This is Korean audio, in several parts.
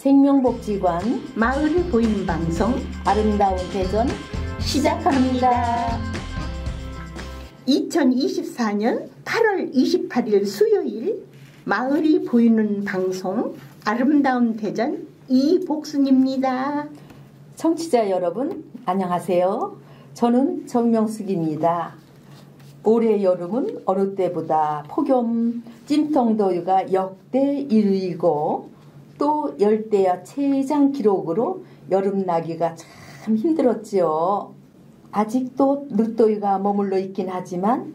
생명복지관 마을이 보이는 방송 아름다운 대전 시작합니다. 2024년 8월 28일 수요일 마을이 보이는 방송 아름다운 대전 이복순입니다. 청취자 여러분 안녕하세요. 저는 정명숙입니다. 올해 여름은 어느 때보다 폭염, 찜통더위가 역대 1위이고 또 열대야 최장 기록으로 여름 나기가 참 힘들었지요. 아직도 늦더위가 머물러 있긴 하지만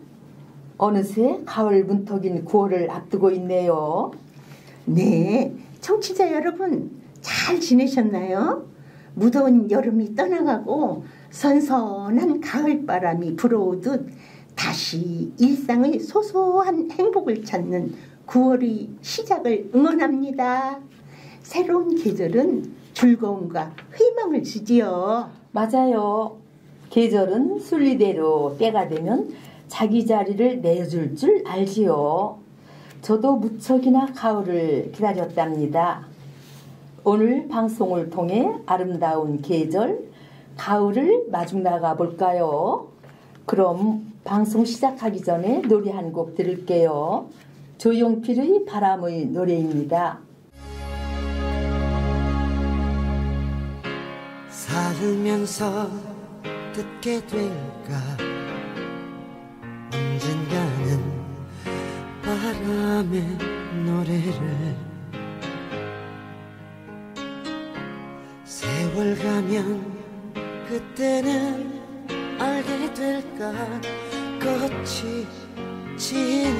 어느새 가을 문턱인 9월을 앞두고 있네요. 네, 청취자 여러분 잘 지내셨나요? 무더운 여름이 떠나가고 선선한 가을바람이 불어오듯 다시 일상의 소소한 행복을 찾는 9월의 시작을 응원합니다. 새로운 계절은 즐거움과 희망을 주지요. 맞아요. 계절은 순리대로 때가 되면 자기 자리를 내줄 줄 알지요. 저도 무척이나 가을을 기다렸답니다. 오늘 방송을 통해 아름다운 계절, 가을을 마중 나가 볼까요? 그럼 방송 시작하기 전에 노래 한 곡 들을게요. 조용필의 바람의 노래입니다. 살면서 듣게 될까 언젠가는 바람의 노래를 세월 가면 그때는 알게 될까 꽃이 지는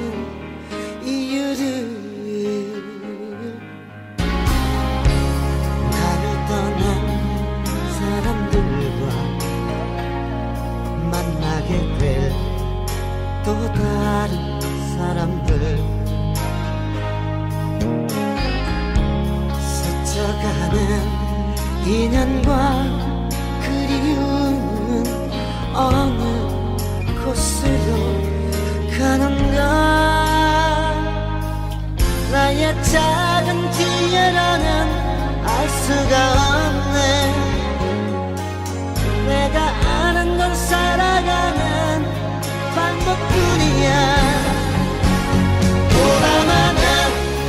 이유를 나를 떠난 사람들과 만나게 될 또 다른 사람들 스쳐가는 인연과 그리움은 어느 곳으로 가는가 나의 작은 뒤에라는 알 수가 없네 내가 아는 건 살아가는 방법뿐이야 보다 많은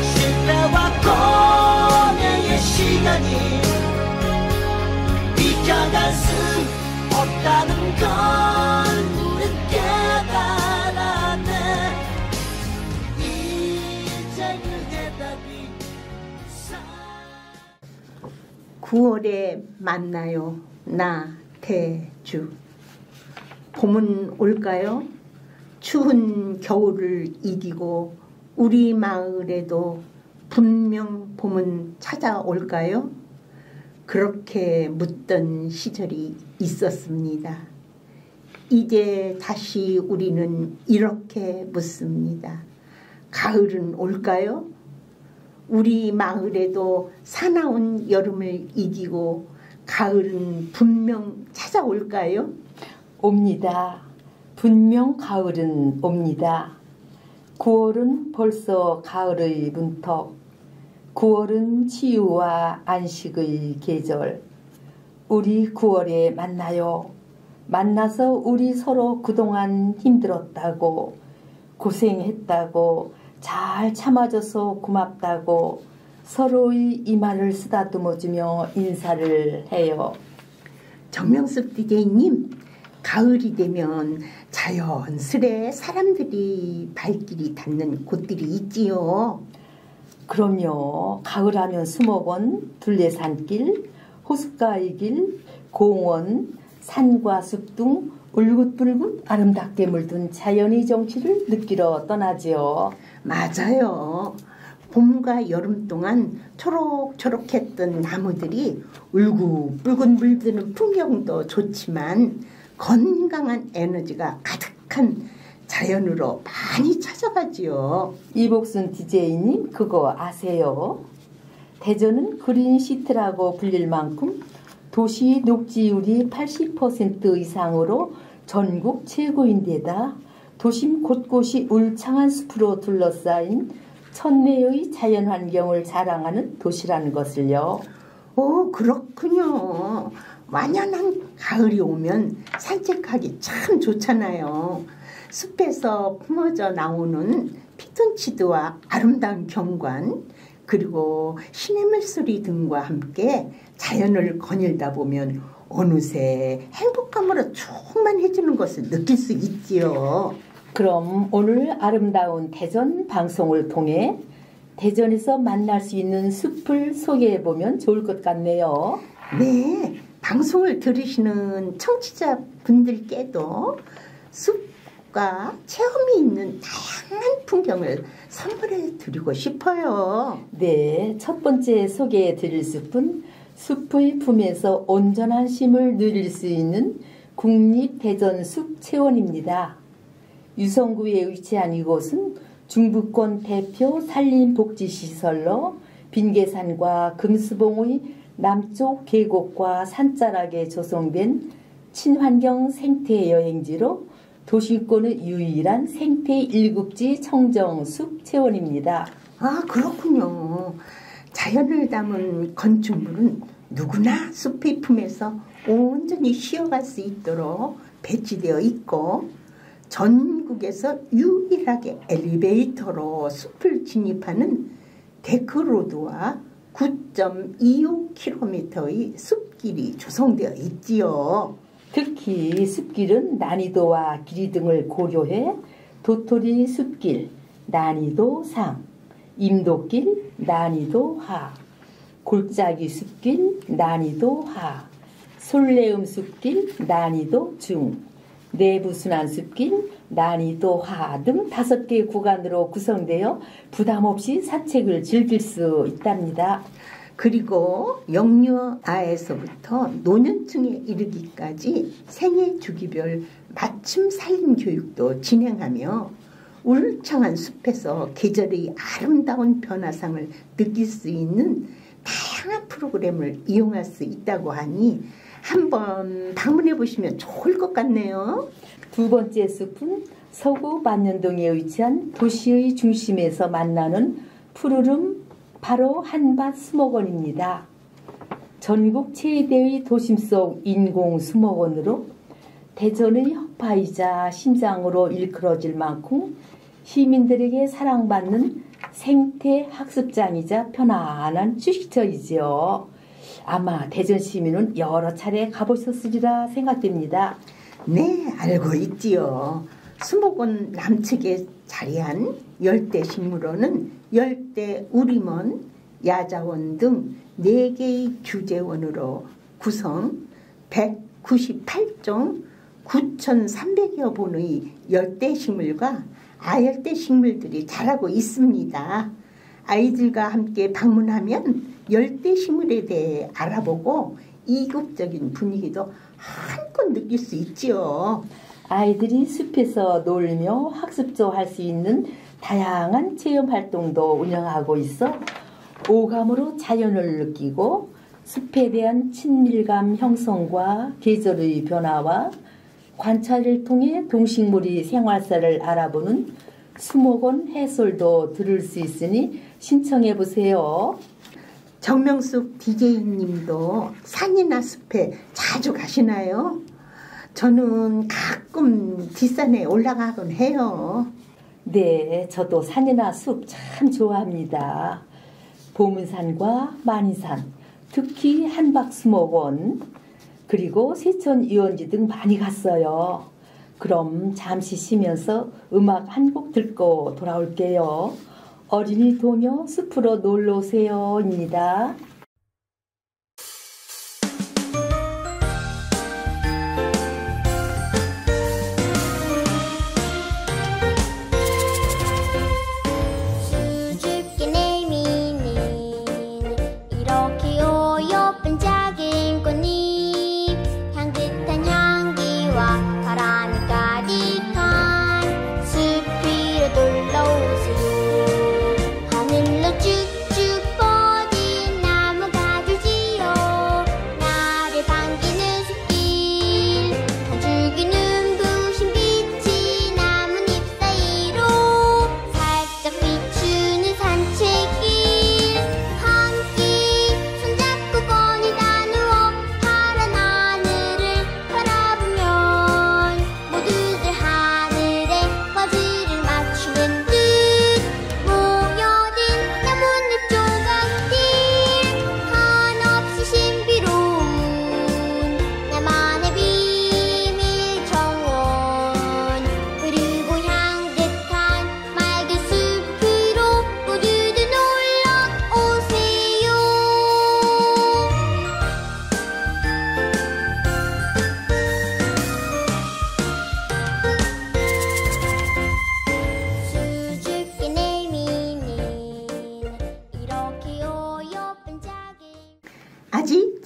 실패와 고뇌의 시간이 비켜갈 수 없다는 걸 우린 깨달았네 이제 그 대답이 9월에 만나요. 나태주. 봄은 올까요? 추운 겨울을 이기고 우리 마을에도 분명 봄은 찾아올까요? 그렇게 묻던 시절이 있었습니다. 이제 다시 우리는 이렇게 묻습니다. 가을은 올까요? 우리 마을에도 사나운 여름을 이기고 가을은 분명 찾아올까요? 옵니다. 분명 가을은 옵니다. 9월은 벌써 가을의 문턱. 9월은 치유와 안식의 계절. 우리 9월에 만나요. 만나서 우리 서로 그동안 힘들었다고, 고생했다고, 잘 참아줘서 고맙다고 서로의 이마를 쓰다듬어주며 인사를 해요. 정명숙 DJ님, 가을이 되면 자연스레 사람들이 발길이 닿는 곳들이 있지요. 그럼요. 가을하면 수목원, 둘레산길, 호숫가의 길, 공원, 산과 숲 등 울긋불긋 아름답게 물든 자연의 정취를 느끼러 떠나지요. 맞아요. 봄과 여름 동안 초록초록했던 나무들이 울긋불긋 물드는 풍경도 좋지만 건강한 에너지가 가득한 자연으로 많이 찾아가지요. 이복순 DJ님 그거 아세요? 대전은 그린시티라고 불릴 만큼 도시 녹지율이 80% 이상으로 전국 최고인 데다 도심 곳곳이 울창한 숲으로 둘러싸인 천혜의 자연환경을 자랑하는 도시라는 것을요. 오, 그렇군요. 완연한 가을이 오면 산책하기 참 좋잖아요. 숲에서 품어져 나오는 피톤치드와 아름다운 경관, 그리고 시냇물 소리 등과 함께 자연을 거닐다 보면 어느새 행복감으로 충만해지는 것을 느낄 수 있지요. 그럼 오늘 아름다운 대전 방송을 통해 대전에서 만날 수 있는 숲을 소개해 보면 좋을 것 같네요. 네, 방송을 들으시는 청취자분들께도 숲과 체험이 있는 다양한 풍경을 선물해 드리고 싶어요. 네, 첫 번째 소개해 드릴 숲은 숲의 품에서 온전한 쉼을 누릴 수 있는 국립대전숲 체원입니다. 유성구에 위치한 이곳은 중부권 대표 산림복지시설로 빈계산과 금수봉의 남쪽 계곡과 산자락에 조성된 친환경 생태 여행지로 도심권의 유일한 생태 일국지 청정숲 체원입니다. 아, 그렇군요. 자연을 담은 건축물은 누구나 숲의 품에서 온전히 쉬어갈 수 있도록 배치되어 있고, 전국에서 유일하게 엘리베이터로 숲을 진입하는 데크로드와 9.25km의 숲길이 조성되어 있지요. 특히 숲길은 난이도와 길이 등을 고려해 도토리 숲길 난이도 상, 임도길 난이도 하, 골짜기 숲길 난이도 하, 솔레음 숲길 난이도 중, 내부순환 숲길 난이도 하 등 5개 구간으로 구성되어 부담없이 산책을 즐길 수 있답니다. 그리고 영유아에서부터 노년층에 이르기까지 생애 주기별 맞춤 살림 교육도 진행하며 울창한 숲에서 계절의 아름다운 변화상을 느낄 수 있는 다양한 프로그램을 이용할 수 있다고 하니 한번 방문해 보시면 좋을 것 같네요. 두 번째 숲은 서구 만년동에 위치한 도시의 중심에서 만나는 푸르름 바로 한밭 수목원입니다. 전국 최대의 도심 속 인공 수목원으로 대전의 허파이자 심장으로 일컬어질 만큼 시민들에게 사랑받는 생태 학습장이자 편안한 휴식처이지요. 아마 대전 시민은 여러 차례 가보셨으리라 생각됩니다. 네, 알고 있지요. 수목원 남측에 자리한 열대식물원은 열대 우림원, 야자원 등 4개의 규제원으로 구성 198종 9,300여 본의 열대식물과 아열대식물들이 자라고 있습니다. 아이들과 함께 방문하면 열대식물에 대해 알아보고 이국적인 분위기도 한껏 느낄 수 있지요. 아이들이 숲에서 놀며 학습도 할 수 있는 다양한 체험 활동도 운영하고 있어 오감으로 자연을 느끼고 숲에 대한 친밀감 형성과 계절의 변화와 관찰을 통해 동식물의 생활사를 알아보는 수목원 해설도 들을 수 있으니 신청해 보세요. 정명숙 DJ님도 산이나 숲에 자주 가시나요? 저는 가끔 뒷산에 올라가곤 해요. 네, 저도 산이나 숲 참 좋아합니다. 보문산과 만이산, 특히 한박수목원, 그리고 세천유원지 등 많이 갔어요. 그럼 잠시 쉬면서 음악 한 곡 듣고 돌아올게요. 어린이 도녀 숲으로 놀러 오세요입니다. 수줍게 내미는 이렇게 오요쁜 작은 꽃잎 향긋한 향기와 바람이 가득한 숲으로 놀러 오세요. 하늘로 쭉쭉 뻗은 나무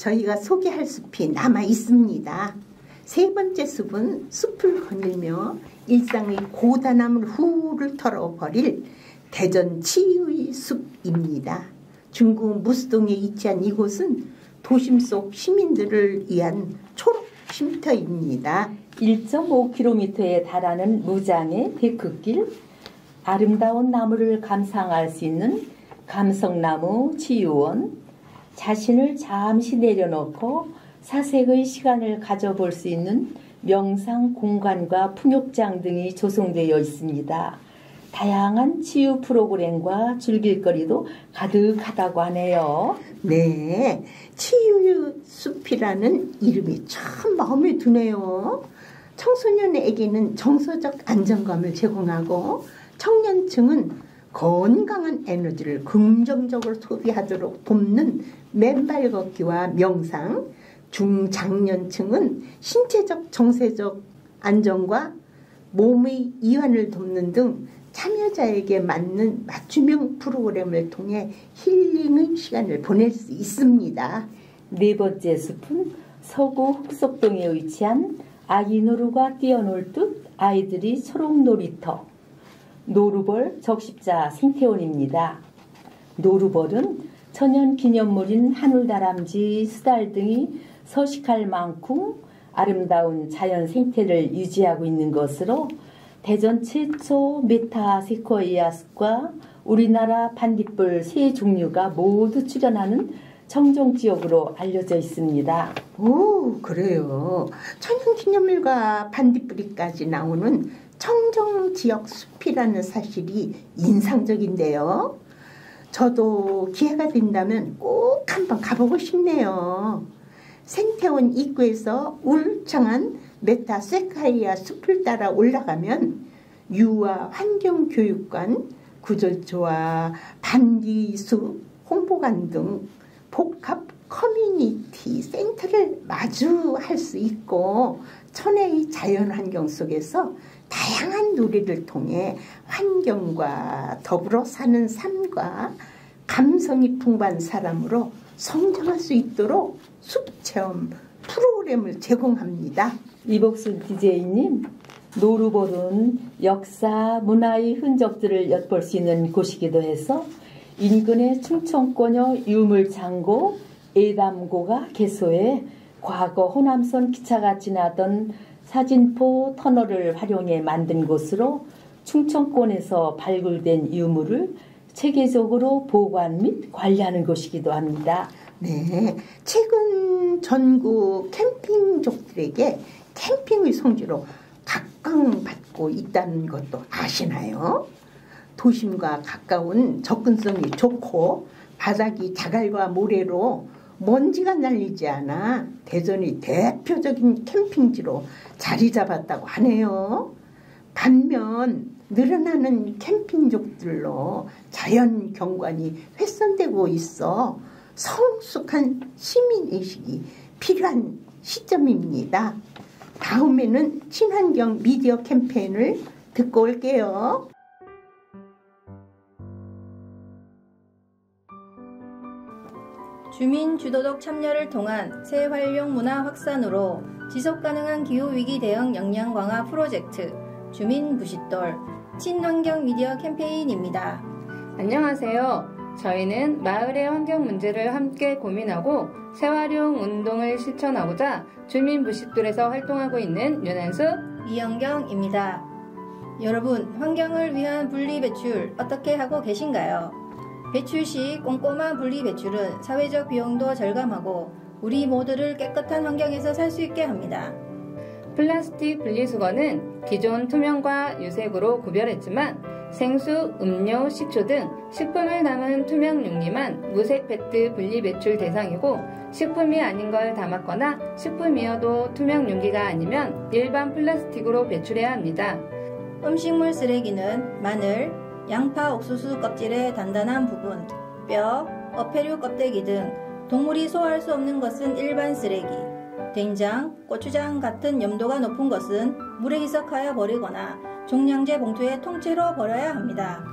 저희가 소개할 숲이 남아 있습니다. 세 번째 숲은 숲을 거닐며 일상의 고단함을 후를 털어버릴 대전 치유의 숲입니다. 중구 무수동에 위치한 이곳은 도심 속 시민들을 위한 초록 쉼터입니다. 1.5km에 달하는 무장의 데크길, 아름다운 나무를 감상할 수 있는 감성나무 치유원, 자신을 잠시 내려놓고 사색의 시간을 가져볼 수 있는 명상 공간과 풍욕장 등이 조성되어 있습니다. 다양한 치유 프로그램과 즐길거리도 가득하다고 하네요. 네, 치유 숲이라는 이름이 참 마음에 드네요. 청소년에게는 정서적 안정감을 제공하고 청년층은 건강한 에너지를 긍정적으로 소비하도록 돕는 맨발 걷기와 명상, 중장년층은 신체적 정서적 안정과 몸의 이완을 돕는 등 참여자에게 맞는 맞춤형 프로그램을 통해 힐링의 시간을 보낼 수 있습니다. 네 번째 숲은 서구 흑석동에 위치한 아기 노루가 뛰어놀 듯 아이들이 초록 놀이터, 노루벌 적십자 생태원입니다. 노루벌은 천연 기념물인 하늘다람쥐, 수달 등이 서식할 만큼 아름다운 자연 생태를 유지하고 있는 것으로 대전 최초 메타세코이아 숲과 우리나라 반딧불 세 종류가 모두 출현하는 청정지역으로 알려져 있습니다. 오, 그래요. 천연기념물과 반딧불이까지 나오는 청정지역 숲이라는 사실이 인상적인데요. 저도 기회가 된다면 꼭 한번 가보고 싶네요. 생태원 입구에서 울창한 메타세카이아 숲을 따라 올라가면 유아 환경교육관, 구절초와 반디숲 홍보관 등 복합 커뮤니티 센터를 마주할 수 있고 천혜의 자연환경 속에서 다양한 놀이를 통해 환경과 더불어 사는 삶과 감성이 풍부한 사람으로 성장할 수 있도록 숲체험 프로그램을 제공합니다. 이복순 DJ님, 노루벌은 역사, 문화의 흔적들을 엿볼 수 있는 곳이기도 해서 인근의 충청권의 유물창고, 예담고가 개소해 과거 호남선 기차가 지나던 사진포 터널을 활용해 만든 곳으로 충청권에서 발굴된 유물을 체계적으로 보관 및 관리하는 곳이기도 합니다. 네, 최근 전국 캠핑족들에게 캠핑의 성지로 각광받고 있다는 것도 아시나요? 도심과 가까운 접근성이 좋고 바닥이 자갈과 모래로 먼지가 날리지 않아 대전이 대표적인 캠핑지로 자리 잡았다고 하네요. 반면 늘어나는 캠핑족들로 자연 경관이 훼손되고 있어 성숙한 시민의식이 필요한 시점입니다. 다음에는 친환경 미디어 캠페인을 듣고 올게요. 주민 주도적 참여를 통한 새활용 문화 확산으로 지속가능한 기후위기 대응 역량 강화 프로젝트 주민 부싯돌 친환경 미디어 캠페인입니다. 안녕하세요. 저희는 마을의 환경 문제를 함께 고민하고 재활용 운동을 실천하고자 주민 부싯돌에서 활동하고 있는 윤한수, 이영경입니다. 여러분, 환경을 위한 분리배출 어떻게 하고 계신가요? 배출 시 꼼꼼한 분리배출은 사회적 비용도 절감하고 우리 모두를 깨끗한 환경에서 살 수 있게 합니다. 플라스틱 분리수거는 기존 투명과 유색으로 구별했지만 생수, 음료, 식초 등 식품을 담은 투명 용기만 무색 페트 분리배출 대상이고 식품이 아닌 걸 담았거나 식품이어도 투명 용기가 아니면 일반 플라스틱으로 배출해야 합니다. 음식물 쓰레기는 마늘, 양파, 옥수수 껍질의 단단한 부분, 뼈, 어패류 껍데기 등 동물이 소화할 수 없는 것은 일반 쓰레기, 된장, 고추장 같은 염도가 높은 것은 물에 희석하여 버리거나 종량제 봉투에 통째로 버려야 합니다.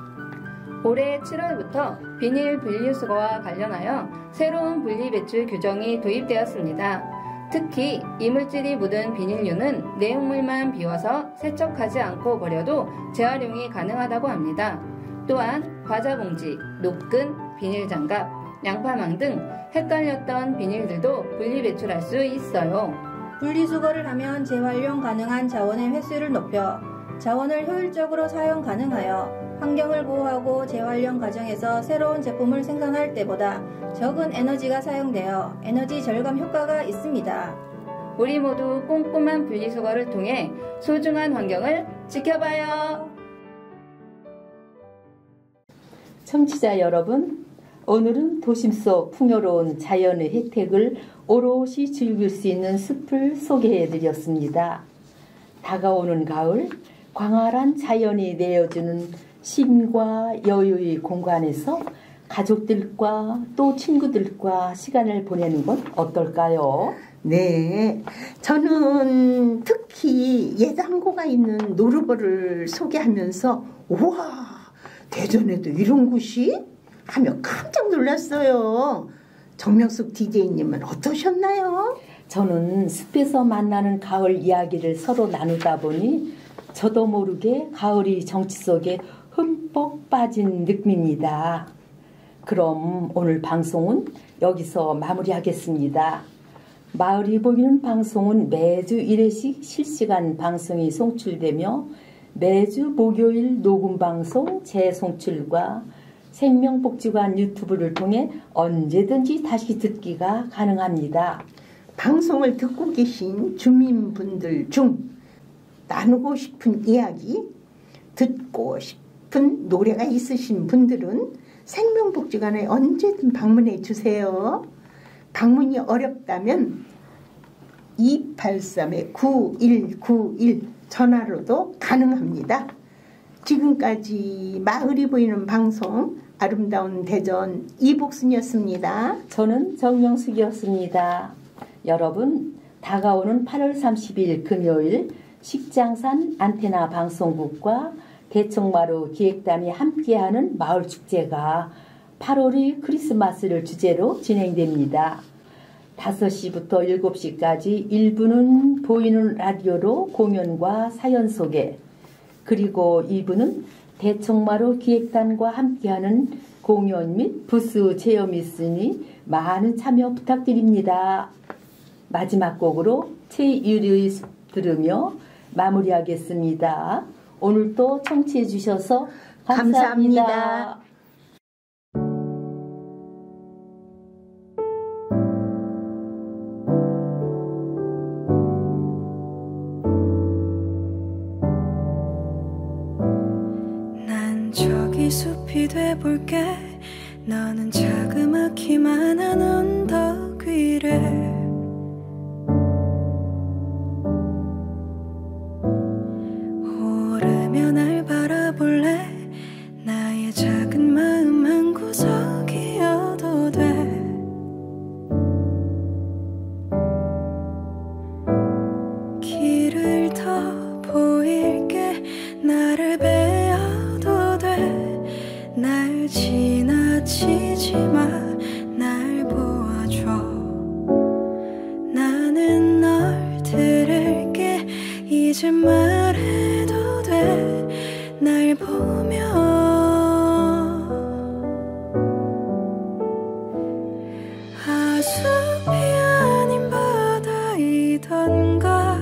올해 7월부터 비닐 분리수거와 관련하여 새로운 분리배출 규정이 도입되었습니다. 특히 이물질이 묻은 비닐류는 내용물만 비워서 세척하지 않고 버려도 재활용이 가능하다고 합니다. 또한 과자봉지, 노끈, 비닐장갑, 양파망 등 헷갈렸던 비닐들도 분리배출할 수 있어요. 분리수거를 하면 재활용 가능한 자원의 횟수를 높여 자원을 효율적으로 사용 가능하여 환경을 보호하고 재활용 과정에서 새로운 제품을 생산할 때보다 적은 에너지가 사용되어 에너지 절감 효과가 있습니다. 우리 모두 꼼꼼한 분리수거를 통해 소중한 환경을 지켜봐요. 청취자 여러분, 오늘은 도심 속 풍요로운 자연의 혜택을 오롯이 즐길 수 있는 숲을 소개해드렸습니다. 다가오는 가을, 광활한 자연이 내어주는 쉼과 여유의 공간에서 가족들과 또 친구들과 시간을 보내는 건 어떨까요? 네, 저는 특히 예당고가 있는 노르버를 소개하면서 우와, 대전에도 이런 곳이? 하며 깜짝 놀랐어요. 정명숙 DJ님은 어떠셨나요? 저는 숲에서 만나는 가을 이야기를 서로 나누다 보니 저도 모르게 가을이 정치 속에 흠뻑 빠진 느낌입니다. 그럼 오늘 방송은 여기서 마무리하겠습니다. 마을이 보이는 방송은 매주 1회씩 실시간 방송이 송출되며 매주 목요일 녹음 방송 재송출과 생명복지관 유튜브를 통해 언제든지 다시 듣기가 가능합니다. 방송을 듣고 계신 주민분들 중 나누고 싶은 이야기, 듣고 싶은 노래가 있으신 분들은 생명복지관에 언제든 방문해 주세요. 방문이 어렵다면 283-9191 전화로도 가능합니다. 지금까지 마을이 보이는 방송 아름다운 대전 이복순이었습니다. 저는 정명숙이었습니다. 여러분, 다가오는 8월 30일 금요일 식장산 안테나 방송국과 대청마루 기획단이 함께하는 마을축제가 8월의 크리스마스를 주제로 진행됩니다. 5시부터 7시까지 1부는 보이는 라디오로 공연과 사연 소개, 그리고 2부는 대청마루 기획단과 함께하는 공연 및 부스 체험이 있으니 많은 참여 부탁드립니다. 마지막 곡으로 최유리의 숲 들으며 마무리하겠습니다. 오늘도 청취해 주셔서 감사합니다. 난 저기 숲이 돼볼게. 너는 자그마키만 한 언덕 위를 오르며 날 바라볼래. 나의 작은 마음 한 구석이어도 돼. 길을 더 보일게. 나를 베어도 돼. 날 지나치지 마. 날 보아줘. 나는 널 들을게. 이제 말해도 돼. 날 보며 숲이 아닌 바다이던가.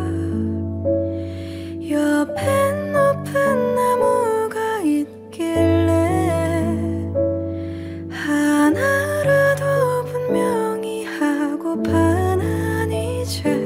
옆엔 높은 나무가 있길래 하나라도 분명히 하고파. 난 이제